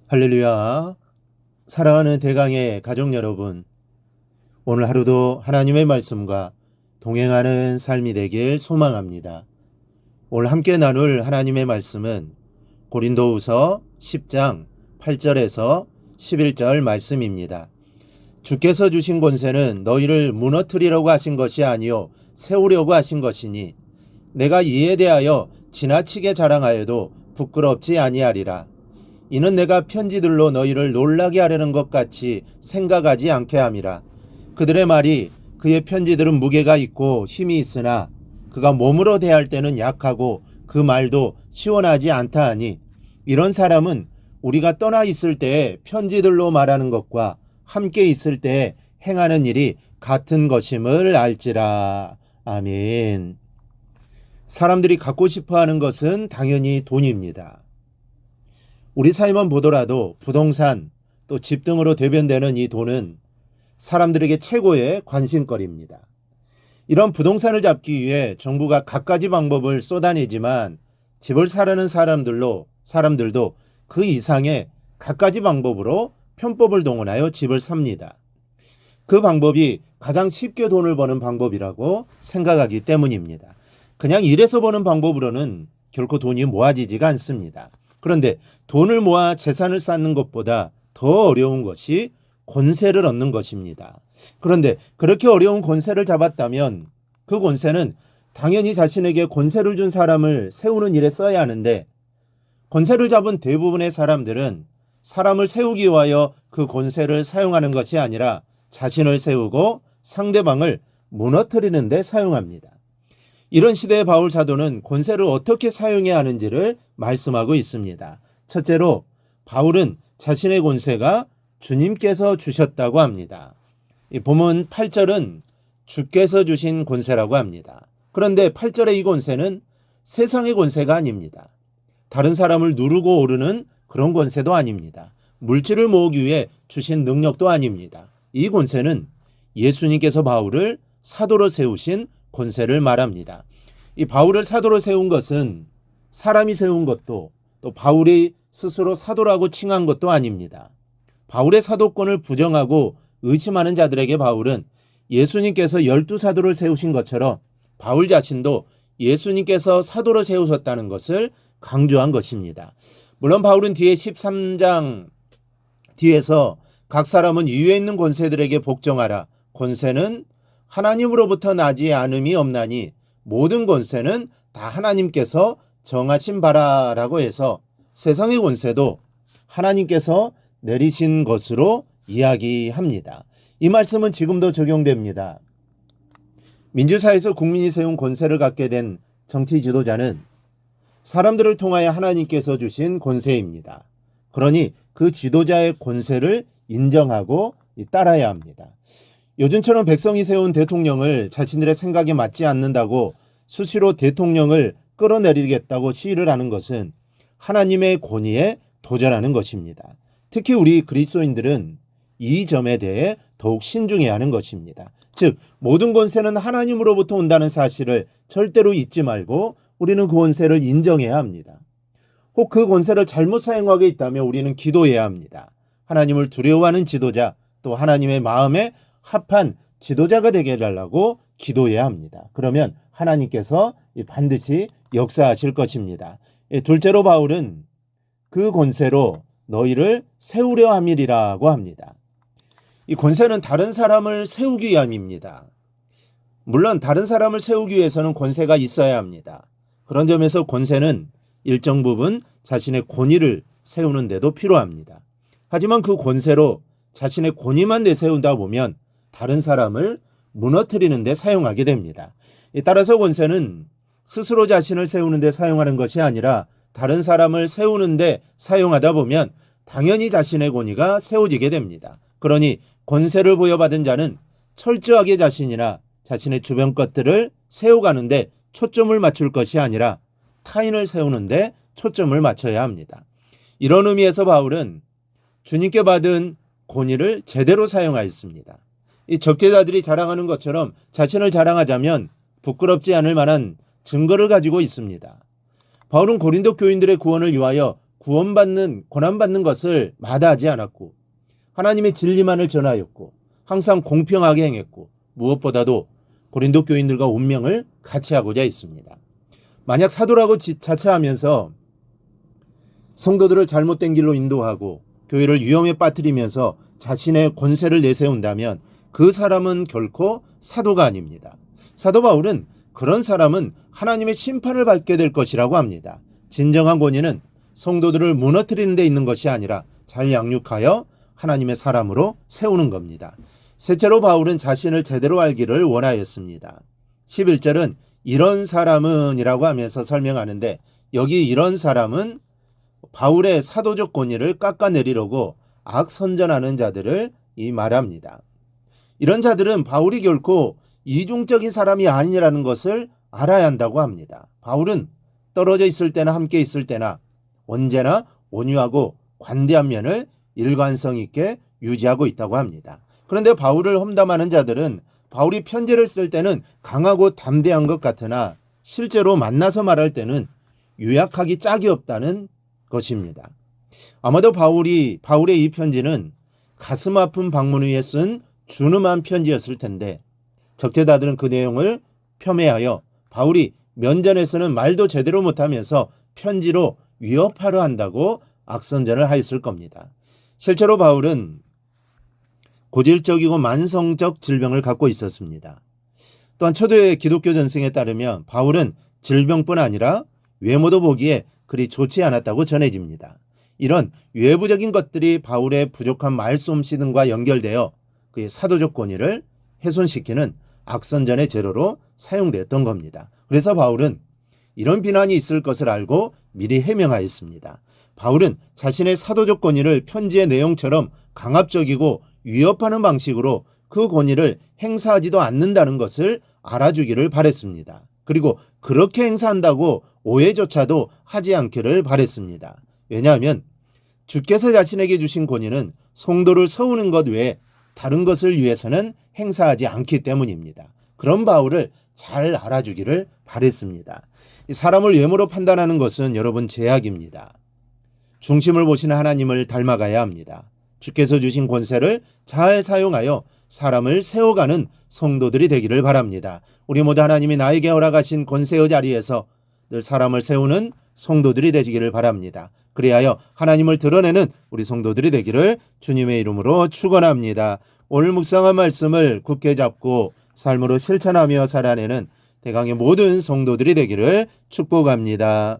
할렐루야. 사랑하는 대강의 가족 여러분, 오늘 하루도 하나님의 말씀과 동행하는 삶이 되길 소망합니다. 오늘 함께 나눌 하나님의 말씀은 고린도후서 10장 8절에서 11절 말씀입니다. 주께서 주신 권세는 너희를 무너뜨리려고 하신 것이 아니요 세우려고 하신 것이니 내가 이에 대하여 지나치게 자랑하여도 부끄럽지 아니하리라. 이는 내가 편지들로 너희를 놀라게 하려는 것 같이 생각하지 않게 함이라. 그들의 말이 그의 편지들은 무게가 있고 힘이 있으나 그가 몸으로 대할 때는 약하고 그 말도 시원하지 않다 하니, 이런 사람은 우리가 떠나 있을 때에 편지들로 말하는 것과 함께 있을 때에 행하는 일이 같은 것임을 알지라. 아멘. 사람들이 갖고 싶어 하는 것은 당연히 돈입니다. 우리 사회만 보더라도 부동산 또 집 등으로 대변되는 이 돈은 사람들에게 최고의 관심거리입니다. 이런 부동산을 잡기 위해 정부가 갖가지 방법을 쏟아내지만 집을 사려는 사람들도 그 이상의 갖가지 방법으로 편법을 동원하여 집을 삽니다. 그 방법이 가장 쉽게 돈을 버는 방법이라고 생각하기 때문입니다. 그냥 일해서 버는 방법으로는 결코 돈이 모아지지가 않습니다. 그런데 돈을 모아 재산을 쌓는 것보다 더 어려운 것이 권세를 얻는 것입니다. 그런데 그렇게 어려운 권세를 잡았다면 그 권세는 당연히 자신에게 권세를 준 사람을 세우는 일에 써야 하는데, 권세를 잡은 대부분의 사람들은 사람을 세우기 위하여 그 권세를 사용하는 것이 아니라 자신을 세우고 상대방을 무너뜨리는 데 사용합니다. 이런 시대의 바울 사도는 권세를 어떻게 사용해야 하는지를 말씀하고 있습니다. 첫째로 바울은 자신의 권세가 주님께서 주셨다고 합니다. 이 본문 8절은 주께서 주신 권세라고 합니다. 그런데 8절의 이 권세는 세상의 권세가 아닙니다. 다른 사람을 누르고 오르는 그런 권세도 아닙니다. 물질을 모으기 위해 주신 능력도 아닙니다. 이 권세는 예수님께서 바울을 사도로 세우신 권세를 말합니다. 이 바울을 사도로 세운 것은 사람이 세운 것도, 또 바울이 스스로 사도라고 칭한 것도 아닙니다. 바울의 사도권을 부정하고 의심하는 자들에게 바울은 예수님께서 12사도를 세우신 것처럼 바울 자신도 예수님께서 사도로 세우셨다는 것을 강조한 것입니다. 물론 바울은 뒤에 13장 뒤에서 각 사람은 위에 있는 권세들에게 복종하라. 권세는 하나님으로부터 나지 않음이 없나니 모든 권세는 다 하나님께서 정하신 바라라고 해서 세상의 권세도 하나님께서 내리신 것으로 이야기합니다. 이 말씀은 지금도 적용됩니다. 민주사회에서 국민이 세운 권세를 갖게 된 정치 지도자는 사람들을 통하여 하나님께서 주신 권세입니다. 그러니 그 지도자의 권세를 인정하고 따라야 합니다. 요즘처럼 백성이 세운 대통령을 자신들의 생각에 맞지 않는다고 수시로 대통령을 끌어내리겠다고 시위를 하는 것은 하나님의 권위에 도전하는 것입니다. 특히 우리 그리스도인들은 이 점에 대해 더욱 신중해야 하는 것입니다. 즉, 모든 권세는 하나님으로부터 온다는 사실을 절대로 잊지 말고 우리는 그 권세를 인정해야 합니다. 혹 그 권세를 잘못 사용하게 있다면 우리는 기도해야 합니다. 하나님을 두려워하는 지도자, 또 하나님의 마음에 합한 지도자가 되게 해달라고 기도해야 합니다. 그러면 하나님께서 반드시 역사하실 것입니다. 둘째로 바울은 그 권세로 너희를 세우려 함이라고 합니다. 이 권세는 다른 사람을 세우기 위함입니다. 물론 다른 사람을 세우기 위해서는 권세가 있어야 합니다. 그런 점에서 권세는 일정 부분 자신의 권위를 세우는 데도 필요합니다. 하지만 그 권세로 자신의 권위만 내세운다 보면 다른 사람을 무너뜨리는 데 사용하게 됩니다. 따라서 권세는 스스로 자신을 세우는 데 사용하는 것이 아니라 다른 사람을 세우는 데 사용하다 보면 당연히 자신의 권위가 세워지게 됩니다. 그러니 권세를 부여받은 자는 철저하게 자신이나 자신의 주변 것들을 세워가는데 초점을 맞출 것이 아니라 타인을 세우는데 초점을 맞춰야 합니다. 이런 의미에서 바울은 주님께 받은 권위를 제대로 사용하였습니다. 이 적개자들이 자랑하는 것처럼 자신을 자랑하자면 부끄럽지 않을 만한 증거를 가지고 있습니다. 바울은 고린도 교인들의 구원을 위하여 구원받는 고난받는 것을 마다하지 않았고 하나님의 진리만을 전하였고 항상 공평하게 행했고 무엇보다도 고린도 교인들과 운명을 같이 하고자 했습니다. 만약 사도라고 자처하면서 성도들을 잘못된 길로 인도하고 교회를 위험에 빠뜨리면서 자신의 권세를 내세운다면 그 사람은 결코 사도가 아닙니다. 사도 바울은 그런 사람은 하나님의 심판을 받게 될 것이라고 합니다. 진정한 권위는 성도들을 무너뜨리는 데 있는 것이 아니라 잘 양육하여 하나님의 사람으로 세우는 겁니다. 셋째로 바울은 자신을 제대로 알기를 원하였습니다. 11절은 이런 사람은 이라고 하면서 설명하는데 여기 이런 사람은 바울의 사도적 권위를 깎아내리려고 악선전하는 자들을 말합니다. 이런 자들은 바울이 결코 이중적인 사람이 아니라는 것을 알아야 한다고 합니다. 바울은 떨어져 있을 때나 함께 있을 때나 언제나 온유하고 관대한 면을 일관성 있게 유지하고 있다고 합니다. 그런데 바울을 험담하는 자들은 바울이 편지를 쓸 때는 강하고 담대한 것 같으나 실제로 만나서 말할 때는 유약하기 짝이 없다는 것입니다. 아마도 바울의 이 편지는 가슴 아픈 방문 위에 쓴 준엄한 편지였을 텐데 적재자들은 그 내용을 폄훼하여 바울이 면전에서는 말도 제대로 못하면서 편지로 위협하려 한다고 악선전을 하였을 겁니다. 실제로 바울은 고질적이고 만성적 질병을 갖고 있었습니다. 또한 초대 기독교 전승에 따르면 바울은 질병뿐 아니라 외모도 보기에 그리 좋지 않았다고 전해집니다. 이런 외부적인 것들이 바울의 부족한 말솜씨 등과 연결되어 그의 사도적 권위를 훼손시키는 악선전의 재료로 사용되었던 겁니다. 그래서 바울은 이런 비난이 있을 것을 알고 미리 해명하였습니다. 바울은 자신의 사도적 권위를 편지의 내용처럼 강압적이고 위협하는 방식으로 그 권위를 행사하지도 않는다는 것을 알아주기를 바랬습니다. 그리고 그렇게 행사한다고 오해조차도 하지 않기를 바랬습니다. 왜냐하면 주께서 자신에게 주신 권위는 성도를 세우는 것 외에 다른 것을 위해서는 행사하지 않기 때문입니다. 그런 바울을 잘 알아주기를 바랬습니다. 사람을 외모로 판단하는 것은 여러분 죄악입니다. 중심을 보시는 하나님을 닮아가야 합니다. 주께서 주신 권세를 잘 사용하여 사람을 세워가는 성도들이 되기를 바랍니다. 우리 모두 하나님이 나에게 허락하신 권세의 자리에서 늘 사람을 세우는 성도들이 되시기를 바랍니다. 그리하여 하나님을 드러내는 우리 성도들이 되기를 주님의 이름으로 축원합니다. 오늘 묵상한 말씀을 굳게 잡고 삶으로 실천하며 살아내는 대강의 모든 성도들이 되기를 축복합니다.